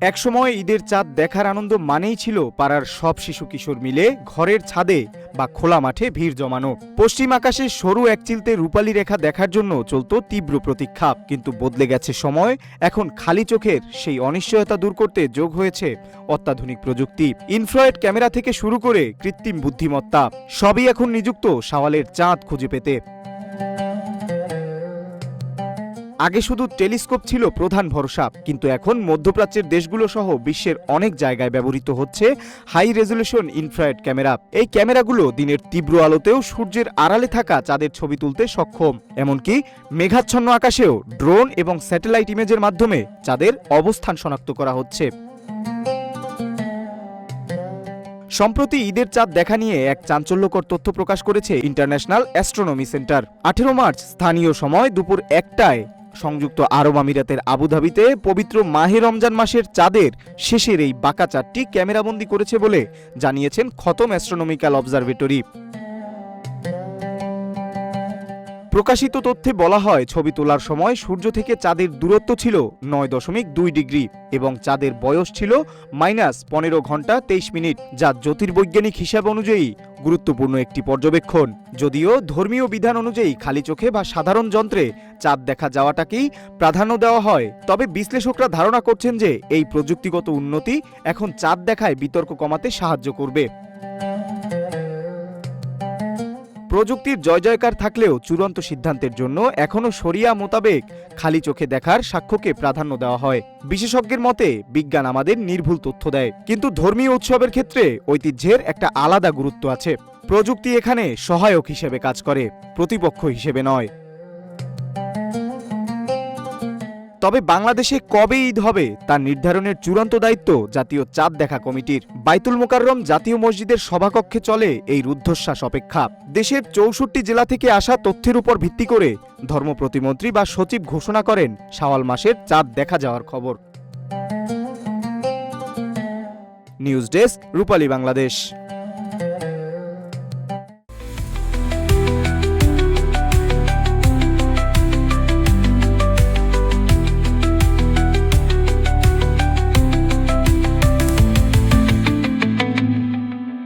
একসময় ঈদের চাঁদ দেখার আনন্দ মানেই ছিল পাড়ার সব শিশু কিশোর মিলে ঘরের ছাদে বা খোলা মাঠে ভিড় জমানো। পশ্চিম আকাশে সরু এক চিলতে রূপালী রেখা দেখার জন্য চলত তীব্র প্রতীক্ষা। কিন্তু বদলে গেছে সময়। এখন খালি চোখের সেই অনিশ্চয়তা দূর করতে যোগ হয়েছে অত্যাধুনিক প্রযুক্তি। ইনফ্রারেড ক্যামেরা থেকে শুরু করে কৃত্রিম বুদ্ধিমত্তা, সবই এখন নিযুক্ত শাওয়ালের চাঁদ খুঁজে পেতে। আগে শুধু টেলিস্কোপ ছিল প্রধান ভরসা, কিন্তু এখন মধ্যপ্রাচ্যের দেশগুলো সহ বিশ্বের অনেক জায়গায় ব্যবহৃত হচ্ছে হাই রেজলিউশন ইনফ্রারেড ক্যামেরা। এই ক্যামেরাগুলো দিনের তীব্র আলোতেও সূর্যের আড়ালে থাকা চাঁদের ছবি তুলতে সক্ষম। এমনকি মেঘাচ্ছন্ন আকাশেও ড্রোন এবং স্যাটেলাইট ইমেজের মাধ্যমে চাঁদের অবস্থান শনাক্ত করা হচ্ছে। সম্প্রতি ঈদের চাঁদ দেখা নিয়ে এক চাঞ্চল্যকর তথ্য প্রকাশ করেছে ইন্টারন্যাশনাল অ্যাস্ট্রোনমি সেন্টার। 18 মার্চ স্থানীয় সময় দুপুর 1টায় সংযুক্ত আরব আমিরাতের আবুধাবিতে পবিত্র মাহে রমজান মাসের চাঁদের শেষের এই বাঁকা চাঁদটি ক্যামেরাবন্দি করেছে বলে জানিয়েছেন খতম অ্যাস্ট্রোনমিক্যাল অবজারভেটরি। প্রকাশিত তথ্যে বলা হয়, ছবি তোলার সময় সূর্য থেকে চাঁদের দূরত্ব ছিল 9.2 ডিগ্রি এবং চাঁদের বয়স ছিল -15 ঘন্টা 23 মিনিট, যা জ্যোতির্বৈজ্ঞানিক হিসাব অনুযায়ী গুরুত্বপূর্ণ একটি পর্যবেক্ষণ। যদিও ধর্মীয় বিধান অনুযায়ী খালি চোখে বা সাধারণ যন্ত্রে চাঁদ দেখা যাওয়াটাকেই প্রাধান্য দেওয়া হয়, তবে বিশ্লেষকরা ধারণা করছেন যে এই প্রযুক্তিগত উন্নতি এখন চাঁদ দেখায় বিতর্ক কমাতে সাহায্য করবে। প্রযুক্তির জয় জয়কার থাকলেও চূড়ান্ত সিদ্ধান্তের জন্য এখনও শরিয়া মোতাবেক খালি চোখে দেখার সাক্ষ্যকে প্রাধান্য দেওয়া হয়। বিশেষজ্ঞের মতে বিজ্ঞান আমাদের নির্ভুল তথ্য দেয়, কিন্তু ধর্মীয় উৎসবের ক্ষেত্রে ঐতিহ্যের একটা আলাদা গুরুত্ব আছে। প্রযুক্তি এখানে সহায়ক হিসেবে কাজ করে, প্রতিপক্ষ হিসেবে নয়। তবে বাংলাদেশে কবে ঈদ হবে তা নির্ধারণের চূড়ান্ত দায়িত্ব জাতীয় চাঁদ দেখা কমিটির। বাইতুল মোকাররম জাতীয় মসজিদের সভাকক্ষে চলে এই রুদ্ধশ্বাস অপেক্ষা। দেশের 64 জেলা থেকে আসা তথ্যের উপর ভিত্তি করে ধর্ম প্রতিমন্ত্রী বা সচিব ঘোষণা করেন শাওয়াল মাসের চাঁদ দেখা যাওয়ার খবর। নিউজ ডেস্ক, রূপালী বাংলাদেশ।